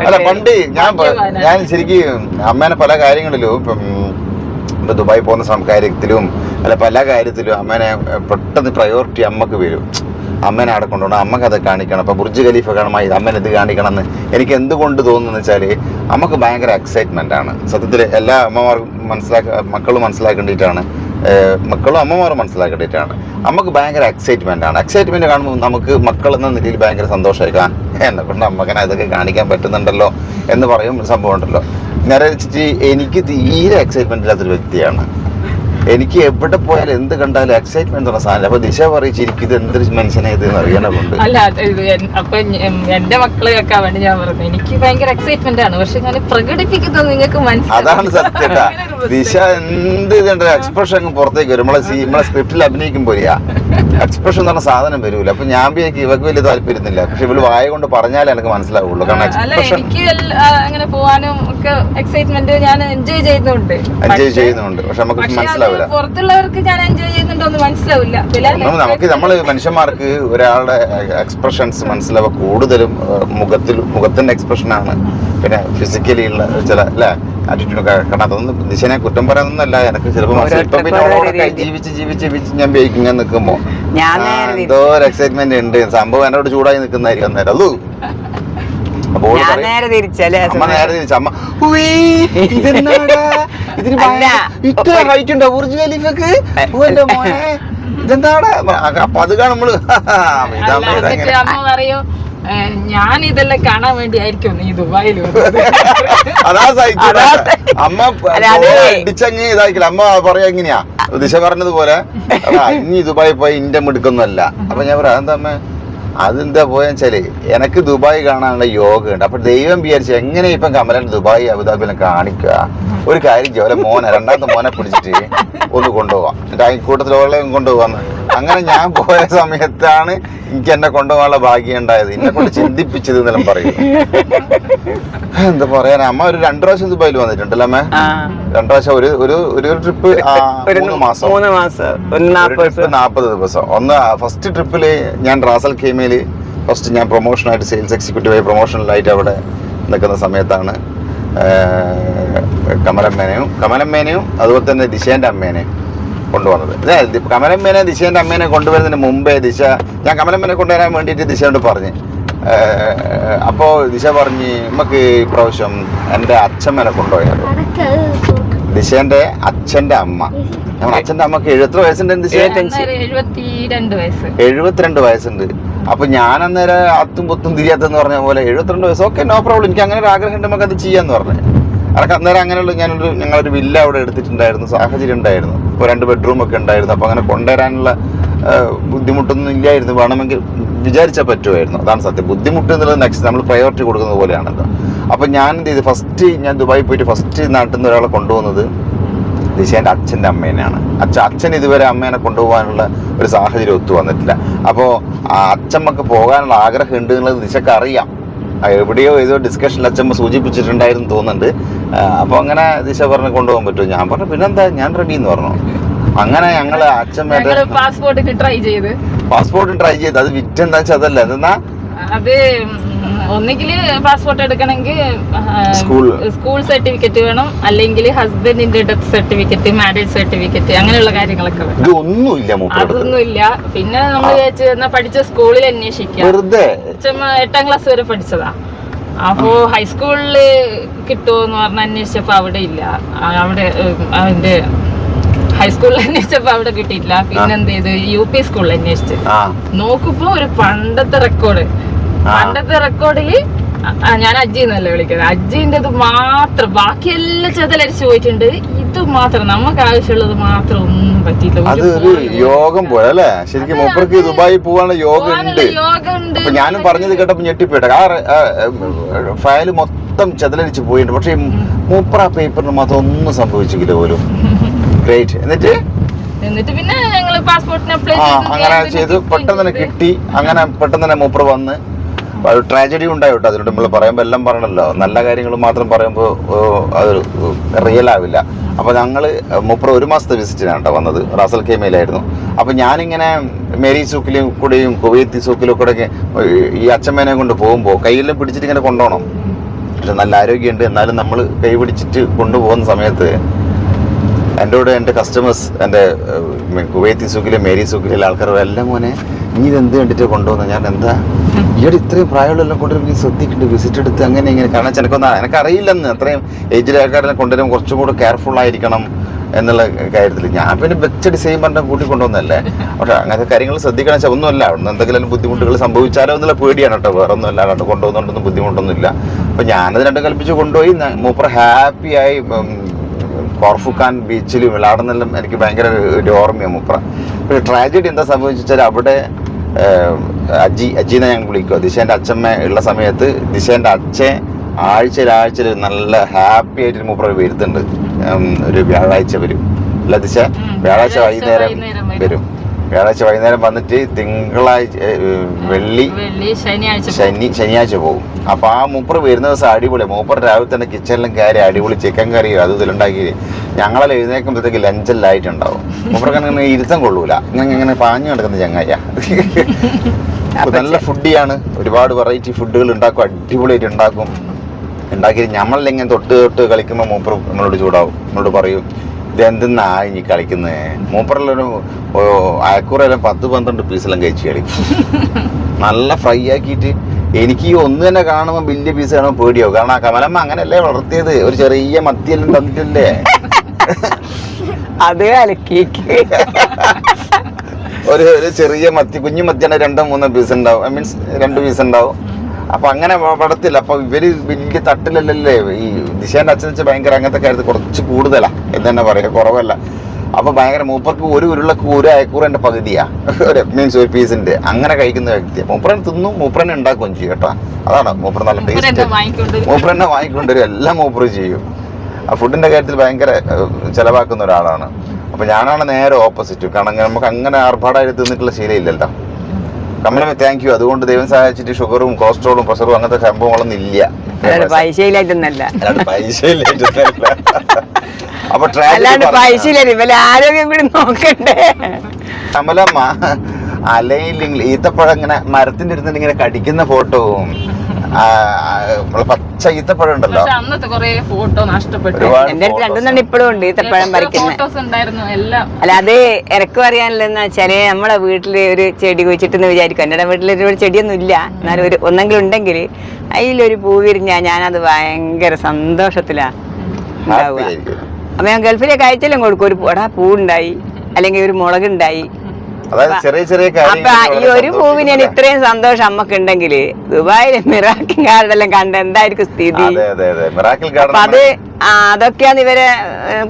അല്ല, പണ്ട് ഞാൻ ശരിക്കും അമ്മേനെ പല കാര്യങ്ങളിലും ഇപ്പം ദുബായി പോകുന്ന കാര്യത്തിലും അല്ല പല കാര്യത്തിലും അമ്മേനെ പെട്ടെന്ന് പ്രയോറിറ്റി അമ്മക്ക് വരും. അമ്മേനെ അവിടെ കൊണ്ടുപോകണം, അമ്മക്ക് അത് കാണിക്കണം. ഇപ്പം ബുർജ് ഖലീഫ കാണുമ്പോൾ അമ്മേനെ ഇത് കാണിക്കണം എന്ന് എനിക്ക് എന്തുകൊണ്ട് തോന്നുന്നു വെച്ചാൽ അമ്മക്ക് ഭയങ്കര എക്സൈറ്റ്മെൻ്റ് ആണ്. സത്യത്തിൽ എല്ലാ അമ്മമാർക്കും മക്കളും മനസ്സിലാക്കേണ്ടിയിട്ടാണ്, മക്കളും അമ്മമാരും മനസ്സിലാക്കേണ്ടിയിട്ടാണ്. നമുക്ക് ഭയങ്കര എക്സൈറ്റ്മെൻ്റ് ആണ്. എക്സൈറ്റ്മെൻറ്റ് കാണുമ്പോൾ നമുക്ക് മക്കൾ എന്ന നിലയിൽ ഭയങ്കര സന്തോഷമായിരിക്കാം. എന്നെ കൊണ്ട് അമ്മക്കനെ അതൊക്കെ കാണിക്കാൻ പറ്റുന്നുണ്ടല്ലോ എന്ന് പറയും സംഭവം ഉണ്ടല്ലോ. നേരെ വെച്ചിട്ട് എനിക്ക് തീരെ എക്സൈറ്റ്മെൻ്റ് ഇല്ലാത്തൊരു വ്യക്തിയാണ്. എനിക്ക് എവിടെ പോയാലും എന്ത് കണ്ടാലും എക്സൈറ്റ്മെന്റ് ഉള്ള സാധനം. അപ്പൊ ദിശ പറയിച്ചിരിക്കും ഇത് എന്തൊരു മനുഷ്യനെ ഇത് അറിയാനുണ്ട്. അല്ല, അപ്പൊ എന്റെ മക്കളെ കേൾക്കാൻ വേണ്ടി ഞാൻ പറഞ്ഞു എനിക്ക് ഭയങ്കര എക്സൈറ്റ്മെന്റ് ആണ്, പക്ഷെ ഞാൻ പ്രകടിപ്പിക്കുന്നത് നിങ്ങൾക്ക് മനസ്സിലാവും. അതാണ് സത്യം. ദിശ എന്ത് ഇതുണ്ട് എക്സ്പ്രഷൻ അങ്ങ് പുറത്തേക്ക് വരും. നമ്മളെ സ്ക്രിപ്റ്റിൽ അഭിനയിക്കുമ്പോൾ എക്സ്പ്രഷൻ എന്ന് പറഞ്ഞ സാധനം വരൂല. അപ്പൊ ഞാൻ ഇവക്ക് വലിയ താല്പര്യമില്ല, പക്ഷെ ഇവള് വായ കൊണ്ട് പറഞ്ഞാലേ എനിക്ക് മനസ്സിലാവുള്ളൂ. കാരണം എക്സ്പ്രഷൻ എനിക്ക് അങ്ങനെ പോവാനും ഒക്കെ എക്സൈറ്റ്മെന്റ് ഞാൻ എൻജോയ് ചെയ്യുന്നുണ്ട്, പക്ഷെ നമുക്ക് മനസ്സിലാവില്ല. പുറത്തുള്ളവർക്ക് ഞാൻ എൻജോയ് ചെയ്യുന്നുണ്ടോ മനസ്സിലാവില്ല. നമുക്ക് നമ്മള് മനുഷ്യന്മാർക്ക് ഒരാളുടെ എക്സ്പ്രഷൻസ് മനസ്സിലാവുക കൂടുതലും മുഖത്തിന്റെ എക്സ്പ്രഷനാണ്. പിന്നെ ഫിസിക്കലി ഉള്ള ചില അല്ലെ ആറ്റിറ്റ്യൂഡൊക്കെ. കാരണം അതൊന്നും ദിശനെ കുറ്റം പറയാനൊന്നല്ല. എനിക്ക് ചിലപ്പോൾ പിന്നെ അവളോടൊക്കെ ജീവിച്ച് ഞാൻ ഇങ്ങനെ നിൽക്കുമ്പോ എന്തോ ഒരു എക്സൈറ്റ്മെന്റ് ഉണ്ട്. സംഭവം എന്നോട് ചൂടായി നിൽക്കുന്നതായിരിക്കും അന്നേരം. അതോ അമ്മ നേരെ തിരിച്ച് അമ്മ ഇത്ര ഹൈറ്റ് ഉണ്ടോ ബുർജ് ഖലീഫക്ക്? മോനെ ഇതെന്താണ്? അപ്പൊ അത് കാണുമ്പോൾ അമ്മ പറയൂ ഞാൻ ഇതെല്ലാം കാണാൻ വേണ്ടിയായിരിക്കും നീ ദുബായിൽ അതാ അമ്മ ഇടിച്ചങ്ങ് ഇതാക്കില്ല. അമ്മ പറയാ എങ്ങനെയാ ദിശ പറഞ്ഞതുപോലെ ഇനി ദുബായി പോയി ഇന്റെ മിടുക്കൊന്നുമല്ല. അപ്പൊ ഞാൻ പറയാം അതെന്താ അമ്മ അതെന്താ പോയാച്ചാല് എനിക്ക് ദുബായ് കാണാനുള്ള യോഗ ഉണ്ട്. അപ്പൊ ദൈവം വിചാരിച്ചു എങ്ങനെ ഇപ്പം കമലൻ ദുബായ് അബുദാബിയിലും കാണിക്കുക. ഒരു കാര്യം ചെയ്യും, രണ്ടാമത്തെ മോനെ പിടിച്ചിട്ട് ഒന്ന് കൊണ്ടുപോവാം, എന്നിട്ട് ആ കൂട്ടത്തിലുള്ളവരെയും കൊണ്ടുപോകാന്ന്. അങ്ങനെ ഞാൻ പോയ സമയത്താണ് എനിക്ക് എന്നെ കൊണ്ടുപോകാനുള്ള ഭാഗ്യം ഉണ്ടായത്. എന്നെ കൊണ്ട് ചിന്തിപ്പിച്ചത് എന്നെല്ലാം പറയും. എന്താ പറയാൻ, അമ്മ ഒരു 2 പ്രാവശ്യം ദുബായിൽ വന്നിട്ടുണ്ടല്ലോ അമ്മ. 2 പ്രാവശ്യം. ഒരു ട്രിപ്പ് 3 മാസം, 40 ദിവസം. ഒന്ന് ഫസ്റ്റ് ട്രിപ്പില് ഞാൻ റാസൽ ഖൈമയിൽ ഫസ്റ്റ് ഞാൻ പ്രൊമോഷനായിട്ട് സെയിൽസ് എക്സിക്യൂട്ടീവായി പ്രൊമോഷനിലായിട്ട് അവിടെ നിൽക്കുന്ന സമയത്താണ് കമലമ്മേനെയും അതുപോലെ തന്നെ ദിശേൻ്റെ അമ്മേനെയും കൊണ്ടുവന്നത്. കമലമ്മേനെ ദിശേൻ്റെ അമ്മേനെ കൊണ്ടുവരുന്നതിന് മുമ്പേ ഞാൻ കമലമ്മേനെ കൊണ്ടുവരാൻ വേണ്ടിയിട്ട് ദിശയോട് പറഞ്ഞ്. അപ്പോൾ ദിശ പറഞ്ഞ് നമുക്ക് ഇപ്രാവശ്യം എൻ്റെ അച്ഛമ്മേനെ കൊണ്ടുപോയാലോ. ദിശേന്റെ അച്ഛന്റെ അമ്മ, അച്ഛന്റെ അമ്മക്ക് 70 വയസ്സുണ്ട്. 72 വയസ്സുണ്ട്. അപ്പൊ ഞാൻ അന്നേരം അത്തും പൊത്തും തിരിയാത്തെന്ന് പറഞ്ഞ പോലെ 72 വയസ്സ്, ഓക്കെ നോ പ്രോബ്ലം, എനിക്ക് അങ്ങനെ ഒരു ആഗ്രഹം ഉണ്ട്, നമുക്ക് അത് ചെയ്യാന്ന് പറഞ്ഞു. അതൊക്കെ അന്നേരം അങ്ങനെയുള്ള ഞങ്ങളൊരു വില്ല അവിടെ എടുത്തിട്ടുണ്ടായിരുന്നു, സാഹചര്യം ഉണ്ടായിരുന്നു. ഇപ്പോൾ 2 ബെഡ്റൂം ഒക്കെ ഉണ്ടായിരുന്നു. അപ്പൊ അങ്ങനെ കൊണ്ടുവരാനുള്ള ബുദ്ധിമുട്ടൊന്നും ഇല്ലായിരുന്നു. വേണമെങ്കിൽ വിചാരിച്ചാൽ പറ്റുമായിരുന്നു. അതാണ് സത്യം. ബുദ്ധിമുട്ട് എന്നുള്ളത് നെക്സ്റ്റ് നമ്മൾ പ്രയോറിറ്റി കൊടുക്കുന്നത് പോലെയാണല്ലോ. അപ്പൊ ഞാൻ എന്ത് ചെയ്തു, ഞാൻ ദുബായി പോയിട്ട് ഫസ്റ്റ് നാട്ടിൽ നിന്ന് ഒരാളെ കൊണ്ടുപോകുന്നത് ദിശേൻ്റെ അച്ഛൻ്റെ അമ്മേനെയാണ്. അച്ഛൻ ഇതുവരെ അമ്മേനെ കൊണ്ടുപോകാനുള്ള ഒരു സാഹചര്യം ഒത്തു വന്നിട്ടില്ല. അപ്പോൾ അച്ഛമ്മക്ക് പോകാനുള്ള ആഗ്രഹം ഉണ്ട് എന്നുള്ളത് ദിശക്ക് അറിയാം. എവിടെയോ ഏതോ ഡിസ്കഷനിൽ അച്ഛമ്മ സൂചിപ്പിച്ചിട്ടുണ്ടായിരുന്നു തോന്നുന്നുണ്ട്. അപ്പോൾ അങ്ങനെ ദിശ പറഞ്ഞ് കൊണ്ടുപോകാൻ പറ്റുമോ? ഞാൻ പറഞ്ഞു പിന്നെന്താ, ഞാൻ റെഡി എന്ന് പറഞ്ഞു. അങ്ങനെ ഞങ്ങള് അച്ഛമ്മേന്റെ പാസ്പോർട്ടിന് ട്രൈ ചെയ്ത് അത് വിറ്റെന്താ വെച്ചാൽ അതല്ല എന്നാ അത് ഒന്നുകില് പാസ്പോർട്ട് എടുക്കണമെങ്കിൽ സ്കൂൾ സർട്ടിഫിക്കറ്റ് വേണം, അല്ലെങ്കിൽ ഹസ്ബൻഡിന്റെ ഡെത്ത് സർട്ടിഫിക്കറ്റ്, മാരേജ് സർട്ടിഫിക്കറ്റ്, അങ്ങനെയുള്ള കാര്യങ്ങളൊക്കെ വേണം. അതൊന്നുമില്ല. പിന്നെ നമ്മൾ വിചാരിച്ചു പഠിച്ച സ്കൂളിൽ അന്വേഷിക്കാം. വെറുതെ 8ാം ക്ലാസ് വരെ പഠിച്ചതാ. അപ്പോ ഹൈസ്കൂളില് കിട്ടുമോന്ന് പറഞ്ഞ അന്വേഷിച്ചപ്പോ അവിടെ ഇല്ല. അവിടെ അതിന്റെ ഹൈസ്കൂളിൽ അന്വേഷിച്ചപ്പോ അവിടെ കിട്ടിയിട്ടില്ല. പിന്നെ എന്ത് ചെയ്ത് UP സ്കൂളിൽ അന്വേഷിച്ച് നോക്കുമ്പോ ഒരു പണ്ടത്തെ റെക്കോർഡില് ഞാൻ അജ്ജി എന്നല്ല വിളിക്കുന്നത്, അജ്ജിൻ്റെത് മാത്രം, ബാക്കിയെല്ലാം ചെതലരിച്ചു പോയിട്ടുണ്ട്. ഇത് മാത്രം നമുക്ക് ആവശ്യമുള്ളത് മാത്രം ഒന്നും പറ്റിയില്ല. അതൊരു യോഗം പോലെ അല്ലേ? ശരിക്കും മൂപ്പർക്ക് ദുബായി പോകാനുള്ള യോഗം ഉണ്ട്. ഞാനും പറഞ്ഞത് കേട്ടപ്പോ ഞെട്ടിപ്പോട്ടെ. ആ ഫയല് മൊത്തം ചെതലരിച്ച് പോയിട്ടുണ്ട്. പക്ഷെ മൂപ്പർ ആ പേപ്പറിന് മാത്രം ഒന്നും സംഭവിച്ചില്ല പോലും. ഗ്രേറ്റ്. എന്നിട്ട് പിന്നെ ഞങ്ങള് പാസ്പോർട്ടിന് അപ്ലൈ അങ്ങനെ ചെയ്തു. പെട്ടെന്ന് തന്നെ കിട്ടി. അങ്ങനെ പെട്ടെന്ന് തന്നെ മൂപ്പർ വന്ന് ഒരു ട്രാജഡി ഉണ്ടായിട്ടോ. അതിനോട് നമ്മൾ പറയുമ്പോൾ എല്ലാം പറയണല്ലോ, നല്ല കാര്യങ്ങൾ മാത്രം പറയുമ്പോൾ അത് റിയൽ ആവില്ല. അപ്പോൾ ഞങ്ങൾ മൂപ്പർ 1 മാസത്തെ വിസിറ്റിനാണ് കേട്ടോ വന്നത്. റാസൽ ഖൈമയിലായിരുന്നു. അപ്പോൾ ഞാനിങ്ങനെ മേരി സൂക്കിലും കൂടെയും കുവൈത്തി സൂക്കിലും കൂടെയൊക്കെ ഈ അച്ഛമ്മേനെ കൊണ്ട് പോകുമ്പോൾ കയ്യിലും പിടിച്ചിട്ട് ഇങ്ങനെ കൊണ്ടുപോകണം. പക്ഷെ നല്ല ആരോഗ്യമുണ്ട്. എന്നാലും നമ്മൾ കൈ പിടിച്ചിട്ട് കൊണ്ടുപോകുന്ന സമയത്ത് എൻ്റെ കൂടെ എൻ്റെ കസ്റ്റമേഴ്സ്, എൻ്റെ കുവൈത്തി സൂക്കിലെ മേരി സൂക്കിലെ ആൾക്കാർ എല്ലാം മോനെ നീ ഇതെന്ത് കണ്ടിട്ട് കൊണ്ടുപോകുന്നത്? ഞാൻ എന്താ ഈയുടെ ഇത്രയും പ്രായമുള്ളതെല്ലാം കൊണ്ടുവരും, നീ ശ്രദ്ധിക്കുന്നുണ്ട്, വിസിറ്റ് എടുത്ത് അങ്ങനെ ഇങ്ങനെ. കാരണം എനിക്കറിയില്ലെന്ന് അത്രയും ഏജിലെ ആൾക്കാരെ കൊണ്ടുവരുമ്പോൾ കുറച്ചും കൂടെ കെയർഫുൾ ആയിരിക്കണം എന്നുള്ള കാര്യത്തിൽ ഞാൻ പിന്നെ വെച്ചടി സെയിം പറഞ്ഞാൽ കൂട്ടി കൊണ്ടുവന്നല്ലേ. പക്ഷെ അങ്ങനത്തെ കാര്യങ്ങൾ ശ്രദ്ധിക്കണം വെച്ചാൽ ഒന്നുമല്ല. അവിടുന്ന് എന്തെങ്കിലും ബുദ്ധിമുട്ടുകൾ സംഭവിച്ചാലോ എന്നുള്ള പേടിയാണ് കേട്ടോ, വേറെ ഒന്നും അല്ല. അവിടെ കൊണ്ടുപോകുന്നതുകൊണ്ടൊന്നും ബുദ്ധിമുട്ടൊന്നുമില്ല. അപ്പം ഞാനത് രണ്ടും കൽപ്പിച്ച് കൊണ്ടുപോയി. മൂപ്പർ ഹാപ്പിയായി കോർഫുഖാൻ ബീച്ചിൽ വിളാടുന്നെല്ലാം എനിക്ക് ഭയങ്കര ഒരു ഓർമ്മയാണ് മൂപ്പറ. പക്ഷേ ട്രാജഡി എന്താ സംഭവിച്ചാൽ അവിടെ അജീനെ ഞങ്ങൾ വിളിക്കുക. ദിശേൻ്റെ അച്ഛമ്മ ഉള്ള സമയത്ത് ദിശേൻ്റെ അച്ഛൻ ആഴ്ചയിൽ നല്ല ഹാപ്പി ആയിട്ട് മൂപ്പറ വരുത്തുണ്ട്. ഒരു വ്യാഴാഴ്ച വരും അല്ല ദിശ? വ്യാഴാഴ്ച വൈകുന്നേരം വരും. വ്യാഴാഴ്ച വൈകുന്നേരം വന്നിട്ട് തിങ്കളാഴ്ച ശനിയാഴ്ച പോകും. അപ്പൊ ആ മൂപ്പർ വരുന്ന ദിവസം അടിപൊളി. മൂപ്പർ രാവിലെ തന്നെ കിച്ചണിലും കയറി അടിപൊളി ചിക്കൻ കറി അത് ഇതിലുണ്ടാക്കി ഞങ്ങളെല്ലാം എഴുന്നേക്കുമ്പോഴത്തേക്ക് ലഞ്ചെല്ലാം ആയിട്ടുണ്ടാവും. മൂപ്പർക്ക് അങ്ങനെ ഇരുത്തം കൊള്ളൂല, ഇങ്ങനെ പാഞ്ഞു കിടക്കുന്ന ചങ്ങായ. നല്ല ഫുഡിയാണ്, ഒരുപാട് വെറൈറ്റി ഫുഡുകൾ ഉണ്ടാക്കും, അടിപൊളിയായിട്ട് ഉണ്ടാക്കും. ഉണ്ടാക്കി നമ്മളിങ്ങനെ തൊട്ട് കളിക്കുമ്പോൾ മൂപ്പർ നമ്മളോട് ചൂടാവും. നമ്മളോട് പറയും ഇതെന്തെന്നാ ഇനി കളിക്കുന്നത്? മൂപ്പറിലൊരു അയക്കൂറെല്ലാം 10-12 പീസെല്ലാം കഴിച്ച് കളിക്കും. നല്ല ഫ്രൈ ആക്കിയിട്ട് എനിക്ക് ഈ ഒന്ന് തന്നെ കാണുമ്പോൾ വലിയ പീസ് കാണുമ്പോൾ പേടിയാവും. കാരണം ആ കമലമ്മ അങ്ങനെയല്ലേ വളർത്തിയത്, ഒരു ചെറിയ മത്തിയെല്ലാം തന്നിട്ടില്ലേ? അത് ഒരു ചെറിയ മത്തി, കുഞ്ഞു മത്തിയാണ് 2-3 പീസ് ഉണ്ടാവും. ഐ മീൻസ് 2 പീസ് ഉണ്ടാവും. അപ്പൊ അങ്ങനെ വളർത്തില്ല. അപ്പൊ ഇവര് വലിയ തട്ടിലല്ലേ. ഈ ദിശേന്റെ അച്ഛൻ വെച്ചാൽ ഭയങ്കര അങ്ങനത്തെ കാര്യത്തിൽ കുറച്ച് കൂടുതലാ എന്ന് തന്നെ പറയാം, കുറവല്ല. അപ്പൊ ഭയങ്കര മൂപ്പർക്ക് ഒരു ഉരുളക്ക് 1 അയക്കൂറിന്റെ പകുതിയാ, മീൻസ് 1 പീസിന്റെ അങ്ങനെ കഴിക്കുന്ന വ്യക്തിയാണ്. മൂപ്പരനെ തിന്നും, മൂപ്പരനെ ഉണ്ടാക്കുകയും ചെയ്യും കേട്ടോ. അതാണ് മൂപ്പർ നല്ല ടേസ്റ്റ്. മൂപ്പരനെ വാങ്ങിക്കൊണ്ടുവരും, എല്ലാം മൂപ്പർ ചെയ്യും. ആ ഫുഡിന്റെ കാര്യത്തിൽ ഭയങ്കര ചെലവാക്കുന്ന ഒരാളാണ്. അപ്പൊ ഞാനാണ് നേരെ ഓപ്പോസിറ്റ്. കാരണം നമുക്ക് അങ്ങനെ ആർഭാടായിട്ട് തിന്നിട്ടുള്ള ശീലമില്ലല്ലോ. നമ്മളെ താങ്ക് യു. അതുകൊണ്ട് ദൈവം സഹായിച്ചിട്ട് ഷുഗറും കൊളസ്ട്രോളും പ്രഷറും അങ്ങനത്തെ സംഭവങ്ങളൊന്നും ഇല്ല. പൈസയിലായിട്ടൊന്നല്ല. അപ്പൊ ആരോഗ്യം കൂടി നോക്കണ്ടേ. കമലമ്മ അലയില്ലെങ്കിൽ ഈത്തപ്പഴം ഇങ്ങനെ മരത്തിന്റെ അടുത്ത് ഇങ്ങനെ കടിക്കുന്ന ഫോട്ടോവും പച്ച ഈത്തപ്പഴം ഉണ്ടല്ലോ, അന്നത്തെ കുറെ ഫോട്ടോ നഷ്ടപ്പെട്ടു. എന്റെ അടുത്ത് 2 ഇപ്പോഴും ഉണ്ട് ഈത്തപ്പഴം പറിക്കുന്നത്. അല്ല അത് എനക്കും അറിയാനില്ലെന്ന് വെച്ചാല് നമ്മളെ വീട്ടില് ഒരു ചെടി കുഴിച്ചിട്ടെന്ന് വിചാരിക്കും. എന്റെ വീട്ടിൽ ഒരുപാട് ചെടിയൊന്നും ഇല്ല, എന്നാലും ഒന്നെങ്കിലും ഉണ്ടെങ്കിൽ അതിലൊരു പൂ വിരിഞ്ഞാ ഞാനത് ഭയങ്കര സന്തോഷത്തിലാ ഉണ്ടാവുക. അപ്പൊ ഞാൻ ഗൾഫിലേക്ക് അയച്ചെല്ലാം കൊടുക്കും. ഒരു പൂ ഉണ്ടായി, അല്ലെങ്കിൽ ഒരു മുളകുണ്ടായി. അപ്പൊ ഈ ഒരു പൂവിന് ഇത്രയും സന്തോഷം അമ്മക്ക് ഉണ്ടെങ്കിൽ ദുബായിലെ മിറാക്കിൾ ഗാർഡൻ എല്ലാം കണ്ട എന്തായിരിക്കും സ്ഥിതി? അപ്പൊ അതൊക്കെയാണ് ഇവരെ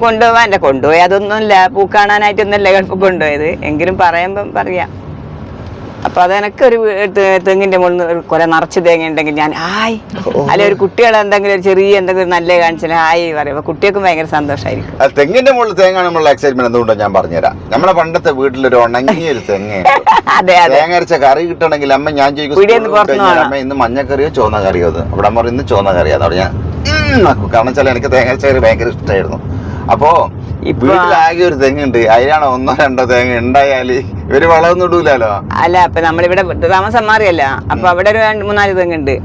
കൊണ്ടുപോയി. അതൊന്നുമില്ല, പൂ കാണാനായിട്ടൊന്നുമല്ല ഗൾഫ് കൊണ്ടുപോയത്. എങ്കിലും പറയുമ്പം പറയാം. അപ്പൊ അതെനക്ക് ഒരു തെങ്ങിന്റെ മുകളിൽ കുറെ നിറച്ച് തേങ്ങ ഉണ്ടെങ്കിൽ ഞാൻ ആയി, അല്ലെ ഒരു കുട്ടികളെ എന്തെങ്കിലും ഒരു ചെറിയ എന്തെങ്കിലും നല്ല കാണിച്ചാൽ ആയി പറയും. അപ്പൊ കുട്ടികൾക്കും ഭയങ്കര സന്തോഷമായിരിക്കും. തെങ്ങിന്റെ മുകളിൽ തേങ്ങ നമ്മളുടെ എക്സൈറ്റ്മെന്റ് എന്തുകൊണ്ടോ ഞാൻ പറഞ്ഞുതരാം. നമ്മളെ പണ്ടത്തെ വീട്ടിലൊരു ഉണങ്ങിയൊരു തെങ്ങ അതെ അതെ, തേങ്ങ അരച്ച കറി കിട്ടണമെങ്കിൽ അമ്മ ഞാൻ ചോദിക്കും അമ്മ ഇന്ന് മഞ്ഞക്കറിയോ ചുവന്ന കറിയോ, അത് അവിടെ അമ്മ ഇന്ന് ചുവന്ന കറിയാന്ന് പറഞ്ഞാൽ കാരണം വെച്ചാൽ എനിക്ക് തേങ്ങ അരച്ച കറി ഭയങ്കര ഇഷ്ടമായിരുന്നു. അപ്പോ വീട്ടിലാകെ ഒരു തെങ്ങുണ്ട്, അതിലാണ് 1-2 തേങ്ങ ഉണ്ടായാല് ഇവര് വളമൊന്നും ഇടൂലോ. അല്ല, അപ്പൊ നമ്മളിവിടെ താമസം മാറിയല്ല, അപ്പൊ അവിടെ ഒരു 2-3-4 തെങ്ങുണ്ട്.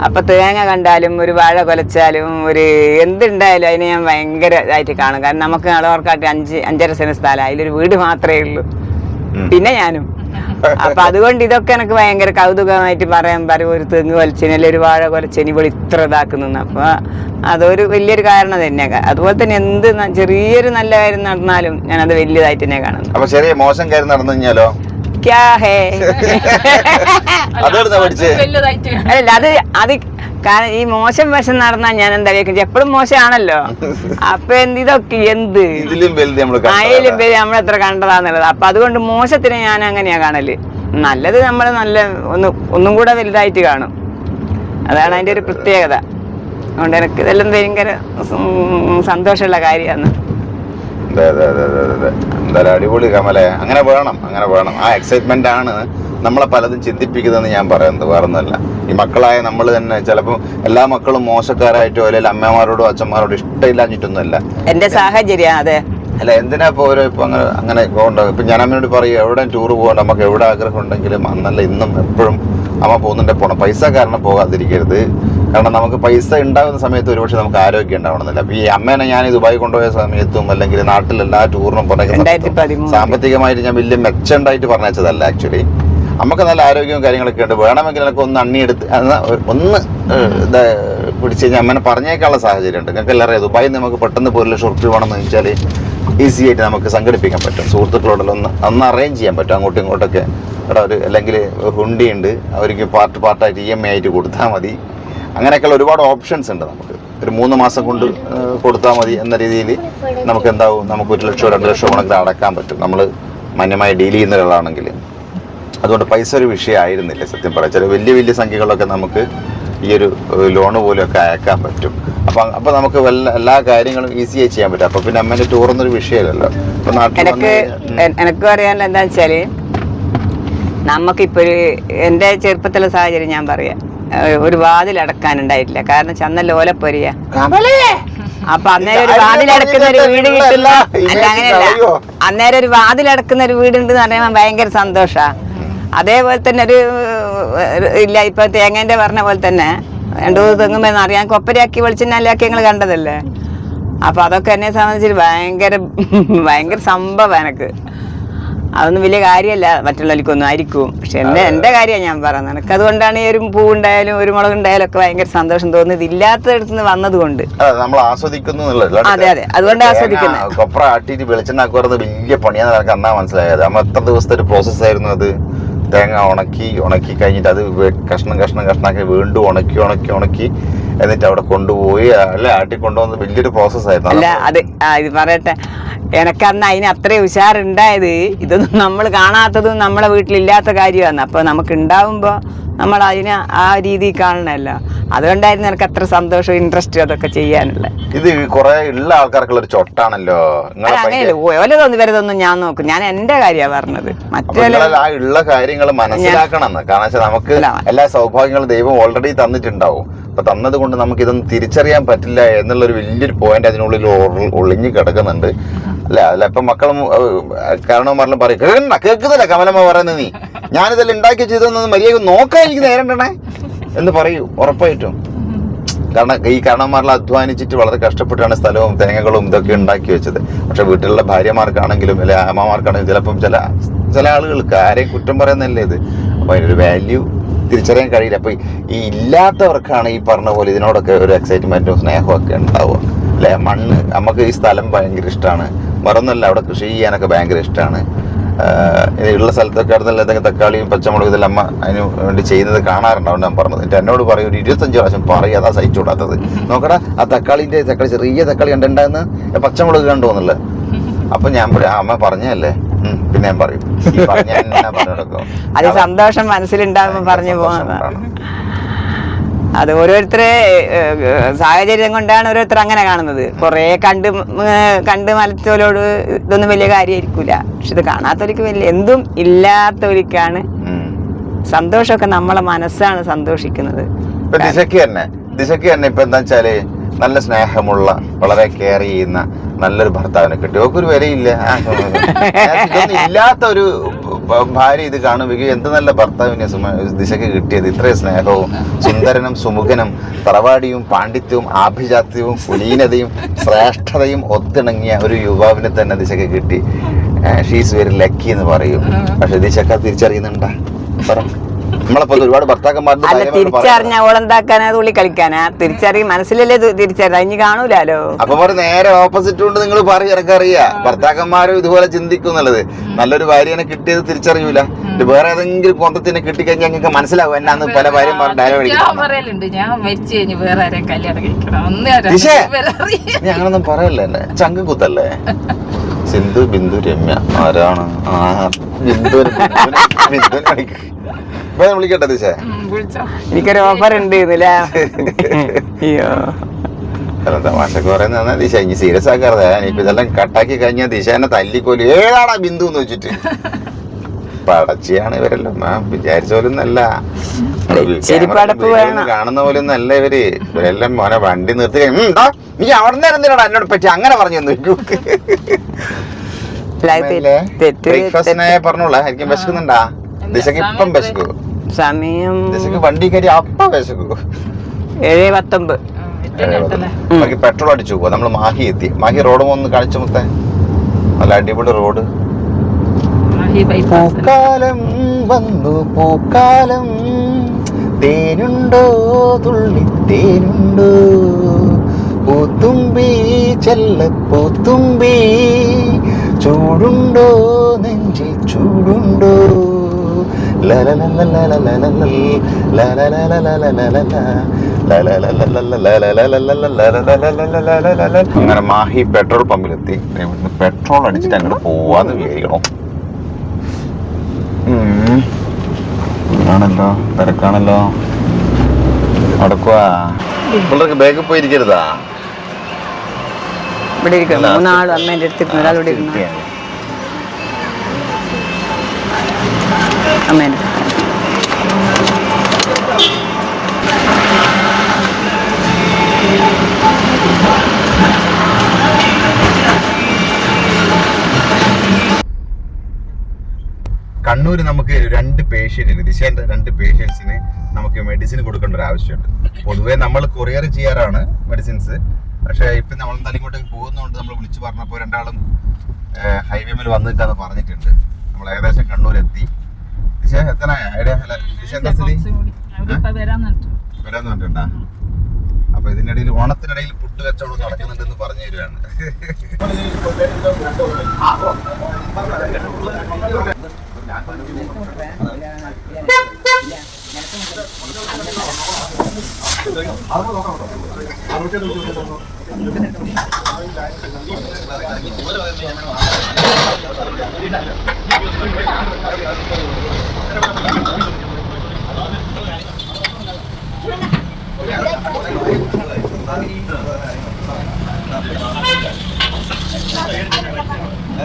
അപ്പൊ തേങ്ങ കണ്ടാലും ഒരു വാഴ കൊലച്ചാലും ഒരു എന്തുണ്ടായാലും അതിനെ ഞാൻ ഭയങ്കര ഇതായിട്ട് കാണും. കാരണം നമുക്ക് അളവർക്കാട്ട് 5-5.5 സെന്റ് സ്ഥലം, അതിലൊരു വീട് മാത്രമേ ഉള്ളൂ, പിന്നെ ഞാനും. അപ്പൊ അതുകൊണ്ട് ഇതൊക്കെ എനിക്ക് ഭയങ്കര കൗതുകമായിട്ട് പറയാൻ പറയും. ഒരു തെങ്ങ് കൊലച്ചേനി അല്ലെ ഒരു വാഴ കൊലച്ചേനി ഇവിടെ ഇത്ര ഇതാക്കുന്നു. അപ്പൊ അതൊരു വലിയൊരു കാരണം തന്നെയാണ്. അതുപോലെ തന്നെ എന്ത് ചെറിയൊരു നല്ല കാര്യം നടന്നാലും ഞാനത് വലിയതായിട്ട് തന്നെ കാണുന്നു. അപ്പൊ ചെറിയ മോശം കാര്യം നടന്നു കഴിഞ്ഞാലോ അല്ല, അത് കാരണം ഈ മോശം വശം നടന്നാൽ ഞാൻ എന്താ വിചാരിക്കും, എപ്പോഴും മോശമാണല്ലോ. അപ്പൊ ഇതൊക്കെ എന്ത് അതിലും നമ്മളെത്ര കണ്ടതാന്നുള്ളത്. അപ്പൊ അതുകൊണ്ട് മോശത്തിനെ ഞാൻ അങ്ങനെയാ കാണല്. നല്ലത് നമ്മൾ ഒന്നും കൂടെ വലുതായിട്ട് കാണും. അതാണ് അതിന്റെ ഒരു പ്രത്യേകത. അതുകൊണ്ട് എനിക്ക് ഇതെല്ലാം ഭയങ്കര സന്തോഷമുള്ള കാര്യമാണ്. എന്തായാലും അടിപൊളി കമലെ. അങ്ങനെ വേണം. ആ എക്സൈറ്റ്മെന്റ് ആണ് നമ്മളെ പലതും ചിന്തിപ്പിക്കുന്നതെന്ന് ഞാൻ പറയുന്നത്, വേറൊന്നുമല്ല. ഈ മക്കളായ നമ്മൾ തന്നെ ചിലപ്പോൾ എല്ലാ മക്കളും മോശക്കാരായിട്ടോ അല്ലെങ്കിൽ അമ്മമാരോടോ അച്ഛന്മാരോടോ ഇഷ്ടമില്ലാഞ്ഞിട്ടൊന്നുമല്ല, എന്റെ സാഹചര്യം. അതെ, അല്ല എന്തിനാ ഇപ്പൊ ഓരോ ഇപ്പൊ അങ്ങനെ പോകണ്ട. ഇപ്പൊ ഞാൻ അമ്മയോട് പറയും എവിടെ ടൂർ പോകണ്ട, നമുക്ക് എവിടെ ആഗ്രഹം ഉണ്ടെങ്കിലും അന്നല്ല ഇന്നും എപ്പോഴും അമ്മ പോകുന്നുണ്ടെ പോകണം. പൈസ കാരണം പോകാതിരിക്കരുത്. കാരണം നമുക്ക് പൈസ ഉണ്ടാകുന്ന സമയത്ത് ഒരുപക്ഷെ നമുക്ക് ആരോഗ്യം ഉണ്ടാവണമെന്നില്ല. അപ്പൊ ഈ അമ്മേനെ ഞാൻ ദുബായി കൊണ്ടുപോയ സമയത്തും അല്ലെങ്കിൽ നാട്ടിലെല്ലാ ടൂറിനും പറയുന്ന സാമ്പത്തികമായിട്ട് ഞാൻ വലിയ മെച്ചമുണ്ടായിട്ട് പറഞ്ഞതല്ല. ആക്ച്വലി നമുക്ക് നല്ല ആരോഗ്യവും കാര്യങ്ങളൊക്കെ ഉണ്ട്. വേണമെങ്കിൽ എനിക്ക് ഒന്ന് അണ്ണിയെടുത്ത് ഒന്ന് പിടിച്ച് കഴിഞ്ഞാൽ അമ്മനെ പറഞ്ഞേക്കാനുള്ള സാഹചര്യം ഉണ്ട്. നിങ്ങൾക്ക് എല്ലാവരും ദുബായിൽ നമുക്ക് പെട്ടെന്ന് ഒരു ലക്ഷം വേണമെന്ന് വെച്ചാൽ ഈസി ആയിട്ട് നമുക്ക് സംഘടിപ്പിക്കാൻ പറ്റും. സുഹൃത്തുക്കളോടെല്ലാം ഒന്ന് അറേഞ്ച് ചെയ്യാൻ പറ്റും. അങ്ങോട്ടും ഇങ്ങോട്ടൊക്കെ ഇവിടെ അല്ലെങ്കിൽ ഹുണ്ടി ഉണ്ട്, അവർക്ക് പാർട്ടായിട്ട് EMI ആയിട്ട് കൊടുത്താൽ മതി. അങ്ങനെയൊക്കെയുള്ള ഒരുപാട് ഓപ്ഷൻസ് ഉണ്ട്. നമുക്ക് ഒരു 3 മാസം കൊണ്ട് കൊടുത്താൽ മതി എന്ന രീതിയിൽ നമുക്ക് എന്താവും, നമുക്ക് 1 ലക്ഷം 2 ലക്ഷം കണക്കിൽ അടക്കാൻ പറ്റും നമ്മൾ മാന്യമായി ഡീൽ ചെയ്യുന്ന ഒരാളാണെങ്കിൽ. അതുകൊണ്ട് പൈസ ഒരു വിഷയമായിരുന്നില്ല സത്യം പറയാം. ചില വലിയ സംഖ്യകളൊക്കെ നമുക്ക് ഈ ഒരു ലോണ് പോലെയൊക്കെ അയക്കാൻ പറ്റും. അപ്പം നമുക്ക് എല്ലാ കാര്യങ്ങളും ഈസിയായി ചെയ്യാൻ പറ്റും. അപ്പൊ പിന്നെ അമ്മേന്റെ ടൂറൊന്നൊരു വിഷയമല്ലല്ലോ. ഇപ്പൊ നാട്ടിൽ എനക്കും അറിയാനുള്ള എന്താ വെച്ചാല്, നമുക്കിപ്പോ എന്റെ ചെറുപ്പത്തിലെ സാഹചര്യം ഞാൻ പറയാം, ഒരു വാതിൽ അടക്കാനുണ്ടായിട്ടില്ല. കാരണം ചന്നല്ല ഓലപ്പൊരിയ. അപ്പൊ അന്നേരം ഒരു വാതിലടക്കുന്ന ഒരു വീട് കിട്ടില്ല. അല്ല, അങ്ങനെയല്ല, അന്നേരം ഒരു വാതിലടക്കുന്ന ഒരു വീടുണ്ട് എന്ന് പറയുമ്പോൾ ഭയങ്കര സന്തോഷാ. അതേപോലെ തന്നെ ഇല്ല ഇപ്പൊ തേങ്ങേന്റെ പറഞ്ഞ പോലെ തന്നെ 2 തെങ്ങുമെന്ന് അറിയാൻ കൊപ്പരയാക്കി വെളിച്ചെണ്ണാലാക്കി ഞങ്ങൾ കണ്ടതല്ലേ. അപ്പൊ അതൊക്കെ എന്നെ സംബന്ധിച്ച് ഭയങ്കര സംഭവം. എനിക്ക് അതൊന്നും വലിയ കാര്യമല്ല, മറ്റുള്ളവർക്കൊന്നും ആയിരിക്കും. പക്ഷെ എന്റെ കാര്യമാണ് ഞാൻ പറയുന്നത്. എനിക്ക് അതുകൊണ്ടാണ് ഈ ഒരു പൂവുണ്ടായാലും ഒരു മുളകുണ്ടായാലും ഒക്കെ ഭയങ്കര സന്തോഷം തോന്നുന്നത്, ഇല്ലാത്തടത്ത് നിന്ന് വന്നത് കൊണ്ട്. നമ്മൾ ആസ്വദിക്കുന്നു. അതെ, അതുകൊണ്ട് ആസ്വദിക്കുന്നത്. കൊപ്ര ആട്ടിയിട്ട് വെളിച്ചെണ്ണാക്കുന്നത് വലിയ പണിയാന്ന് എനിക്ക് അന്നാ മനസ്സിലായത്. നമ്മൾ എത്ര ദിവസത്തെ ഒരു പ്രോസസ് ആയിരുന്നു അത്. തേങ്ങ ഉണക്കി കഴിഞ്ഞിട്ട് അത് കഷ്ണാക്കി വീണ്ടും ഉണക്കി എന്നിട്ട് അവിടെ കൊണ്ടുപോയി അല്ലെ ആട്ടി കൊണ്ടുവന്ന് വലിയൊരു പ്രോസസ് ആയിരുന്നു. അല്ല, ഇത് പറയട്ടെ, എനക്കന്ന് അതിന് അത്രയും ഉഷാറുണ്ടായത്. ഇതൊന്നും നമ്മൾ കാണാത്തതും നമ്മളെ വീട്ടിലില്ലാത്ത കാര്യമാണ്. അപ്പൊ നമുക്ക് ഉണ്ടാവുമ്പോ നമ്മൾ അതിനെ ആ രീതിയിൽ കാണണമല്ലോ. അതുകൊണ്ടായിരുന്നു എനിക്ക് അത്ര സന്തോഷവും ഇൻട്രസ്റ്റും അതൊക്കെ ചെയ്യാനുള്ള. ഇത് കുറെ ഉള്ള ആൾക്കാർക്കുള്ള ഒരു ചൊട്ടാണല്ലോ. അങ്ങനെയല്ല, ഓലതൊന്നും വരതൊന്നും ഞാൻ നോക്കും. ഞാൻ എന്റെ കാര്യമാണ് പറഞ്ഞത്. ആ ഉള്ള കാര്യങ്ങൾ മനസ്സിലാക്കണം. കാരണം വെച്ചാൽ നമുക്ക് എല്ലാ സൗഭാഗ്യങ്ങളും ദൈവം ഓൾറെഡി തന്നിട്ടുണ്ടാവും. അപ്പൊ തന്നത് കൊണ്ട് നമുക്ക് ഇതൊന്നും തിരിച്ചറിയാൻ പറ്റില്ല എന്നുള്ളൊരു വലിയൊരു പോയിന്റ് അതിനുള്ളിൽ ഒളിഞ്ഞു കിടക്കുന്നുണ്ട്. അല്ല അതിലപ്പം മക്കളും കാരണവന്മാരെല്ലാം പറയും, കേൾക്കുന്നില്ല കമലമ്മ പറയുന്നത്, നീ ഞാനിതെല്ലാം ഉണ്ടാക്കി ചെയ്തൊന്നും മര്യാദ നോക്കാൻ എനിക്ക് നേരണ്ടേ എന്ന് പറയൂ ഉറപ്പായിട്ടും. കാരണം ഈ കാരണവന്മാരെല്ലാം അധ്വാനിച്ചിട്ട് വളരെ കഷ്ടപ്പെട്ടാണ് സ്ഥലവും തേങ്ങകളും ഇതൊക്കെ ഉണ്ടാക്കി വെച്ചത്. പക്ഷെ വീട്ടിലുള്ള ഭാര്യമാർക്കാണെങ്കിലും അല്ലെ അമ്മമാർക്കാണെങ്കിലും ചിലപ്പം ചില ആളുകൾക്ക് ആരെയും കുറ്റം പറയുന്നല്ലേ ഇത്. അപ്പൊ അതിനൊരു വാല്യൂ തിരിച്ചറിയാൻ കഴിയില്ല. അപ്പൊ ഈ ഇല്ലാത്തവർക്കാണ് ഈ പറഞ്ഞ പോലെ ഇതിനോടൊക്കെ ഒരു എക്സൈറ്റ്മെന്റും സ്നേഹവും ഒക്കെ ഉണ്ടാവുക അല്ലെ. മണ്ണ് നമുക്ക് ഈ സ്ഥലം ഭയങ്കര ഇഷ്ടമാണ്. മറന്നല്ല, അവിടെ കൃഷി ചെയ്യാനൊക്കെ ഭയങ്കര ഇഷ്ടമാണ്. ഉള്ള സ്ഥലത്തൊക്കെ അടുത്തുള്ള ഏതെങ്കിലും തക്കാളിയും പച്ചമുളകും ഇതെല്ലാം അമ്മ അതിന് വേണ്ടി ചെയ്യുന്നത് കാണാറുണ്ടാവും. ഞാൻ പറഞ്ഞത് എന്നിട്ട് എന്നോട് പറയും, ഒരു 25 പ്രാവശ്യം പറയും, അതാ സഹിച്ചുകൂടാത്തത്. നോക്കടാ ആ തക്കാളി ചെറിയ തക്കാളി കണ്ടുണ്ടാകുന്ന പച്ചമുളക് കണ്ടോന്നുള്ളത്. അപ്പൊ ഞാൻ അമ്മ പറഞ്ഞല്ലേ പിന്നെ ഞാൻ പറയും പറഞ്ഞു. അത് സന്തോഷം മനസ്സിലുണ്ടാകുമ്പോ പറഞ്ഞു പോകുന്നതാണ്. അത് ഓരോരുത്തരെ സാഹചര്യം കൊണ്ടാണ് ഓരോരുത്തർ അങ്ങനെ കാണുന്നത്. കുറെ കണ്ട് മലച്ചോലോട് ഇതൊന്നും വലിയ കാര്യമായിരിക്കൂല. പക്ഷെ ഇത് കാണാത്തവർക്ക് വലിയ എന്തും ഇല്ലാത്തവർക്കാണ് സന്തോഷമൊക്കെ. നമ്മളെ മനസ്സാണ് സന്തോഷിക്കുന്നത്. ദിശയ്ക്ക് തന്നെ ഇപ്പൊ എന്താ വെച്ചാല് നല്ല സ്നേഹമുള്ള, വളരെ കെയർ ചെയ്യുന്ന നല്ലൊരു ഭർത്താവിനെ കിട്ടി. ഒരു വിലയില്ല. ഇതൊന്നും ഇല്ലാത്ത ഒരു ഭാര്യ ഇത് കാണുമ്പോൾ എന്ത് നല്ല ഭർത്താവിനെ ദിശയ്ക്ക് കിട്ടിയത്. ഇത്രയും സ്നേഹവും സുന്ദരനും സുമുഖനും തറവാടിയും പാണ്ഡിത്യവും ആഭിജാത്യവും കുലീനതയും ശ്രേഷ്ഠതയും ഒത്തിണങ്ങിയ ഒരു യുവാവിനെ തന്നെ ദിശയ്ക്ക് കിട്ടി. ഷീസ് വെരി ലക്കി എന്ന് പറയും. പക്ഷെ ദിശക്ക തിരിച്ചറിയുന്നുണ്ടാ? പറ. നമ്മളപ്പോ ഒരുപാട് അല്ല, തിരിച്ചറിഞ്ഞ ഓളെന്താക്കാനാ തുള്ളി കളിക്കാനാ? തിരിച്ചറിയും മനസ്സിലല്ലേ തിരിച്ചറിയാം. ഇനി കാണൂലോ. അപ്പൊ നേരെ ഓപ്പോസിറ്റ് കൊണ്ട് നിങ്ങൾ പറയും. എനിക്കറിയാ ഭർത്താക്കന്മാരും ഇതുപോലെ ചിന്തിക്കും എന്നുള്ളത്. നല്ലൊരു ഭാര്യനെ കിട്ടിയത് തിരിച്ചറിയൂല. വേറെ ഏതെങ്കിലും കൊണ്ടത്തിനെ കിട്ടിക്കഴിഞ്ഞാൽ ഞങ്ങൾക്ക് മനസ്സിലാവും എന്നാന്ന് പല ഭാര്യമാർ ഡയലോഗ് അങ്ങനൊന്നും പറയല്ലേ. എന്നെ ചങ്ക് കുത്തല്ലേ. സിന്ധു ബിന്ദു രമ്യ ആരാണ്? ബിന്ദുവിനെ വിളിക്കട്ടെ ദിശ. എനിക്കൊരു ഓഫർ ഉണ്ട്. തമാശക്ക് പറയുന്ന ദിശ ഇനി സീരിയസ് ആക്കാറേ. ഇപ്പൊ ഇതെല്ലാം കട്ടാക്കി കഴിഞ്ഞാൽ ദിശ എന്നെ തല്ലിക്കൊല്ലു. ഏതാടാ ബിന്ദു എന്ന് വെച്ചിട്ട്. പടച്ചിയാണ് ഇവരെല്ലാം. വിചാരിച്ച പോലൊന്നല്ല, കാണുന്ന പോലൊന്നല്ല ഇവര്. ഇവരെല്ലാം മോനെ വണ്ടി നിർത്തി കഴിഞ്ഞാ നീ അവിടെ നിന്ന് എന്തിനാടാ എന്നോട് പറ്റി അങ്ങനെ പറഞ്ഞു പറഞ്ഞോളാം. എനിക്കും വിശക്കുന്നുണ്ടാ? ദിശക്ക് ഇപ്പം വിശക്കൂ. സമയം ദിശക്ക് വണ്ടി കയറി അപ്പ വിശക്കൂ. 7:19. പെട്രോൾ അടിച്ചു പോവാ. നമ്മള് മാഹി എത്തി. മാഹി റോഡ് ഒന്ന് കാണിച്ചു മുത്തേ. നല്ല അടിപൊളി റോഡ്. പൂക്കാലം വന്നു പൂക്കാലം, തേനുണ്ടോ തുള്ളി തേനുണ്ടോ, പൂത്തുമ്പി ചെല്ല പൂത്തുമ്പി, ചൂടുണ്ടോ നെഞ്ചി ചൂടുണ്ടോ. അങ്ങനെ മാഹി പെട്രോൾ പമ്പിലെത്തി. പെട്രോൾ അടിച്ചിട്ട് അങ്ങോട്ട് പോവാന്ന് വിചാരിക്കണോ? ആണല്ലോ, തിരക്കാണല്ലോ. നടക്കുവാ. പിള്ളേർക്ക് ബാഗ് പോയിരിക്കരുതാ. ഇവിടെ ഇരിക്കുന്നു. 3 ആളും അമ്മേന്റെ അടുത്ത് ഒരാളിവിടെ ഇരുന്നു. അമ്മേന്റെ കണ്ണൂര് നമുക്ക് 2 പേഷ്യന്റ്, ദിശേന്റെ 2 പേഷ്യൻസിന് നമുക്ക് മെഡിസിൻ കൊടുക്കേണ്ട ഒരു ആവശ്യമുണ്ട്. പൊതുവേ നമ്മൾ കൊറിയർ ചെയ്യാറാണ് മെഡിസിൻസ്. പക്ഷെ ഇപ്പൊ നമ്മൾ എന്തായാലും ഇങ്ങോട്ടേക്ക് പോകുന്നതുകൊണ്ട് നമ്മൾ വിളിച്ചു പറഞ്ഞപ്പോൾ 2 ആളും ഹൈവേ മേൽ വന്നിട്ടാന്ന് പറഞ്ഞിട്ടുണ്ട്. നമ്മൾ ഏകദേശം കണ്ണൂർ എത്തി. ദിശ എത്തനായ ഐഡിയ? ദിശ എന്താ സ്ഥിതി? വരാന്ന് പറഞ്ഞിട്ടുണ്ടാ? അപ്പൊ ഇതിനിടയിൽ ഓണത്തിനിടയിൽ പുട്ട് കച്ചവടം നടക്കുന്നുണ്ടെന്ന് പറഞ്ഞു തരുവാണ്.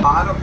പാലം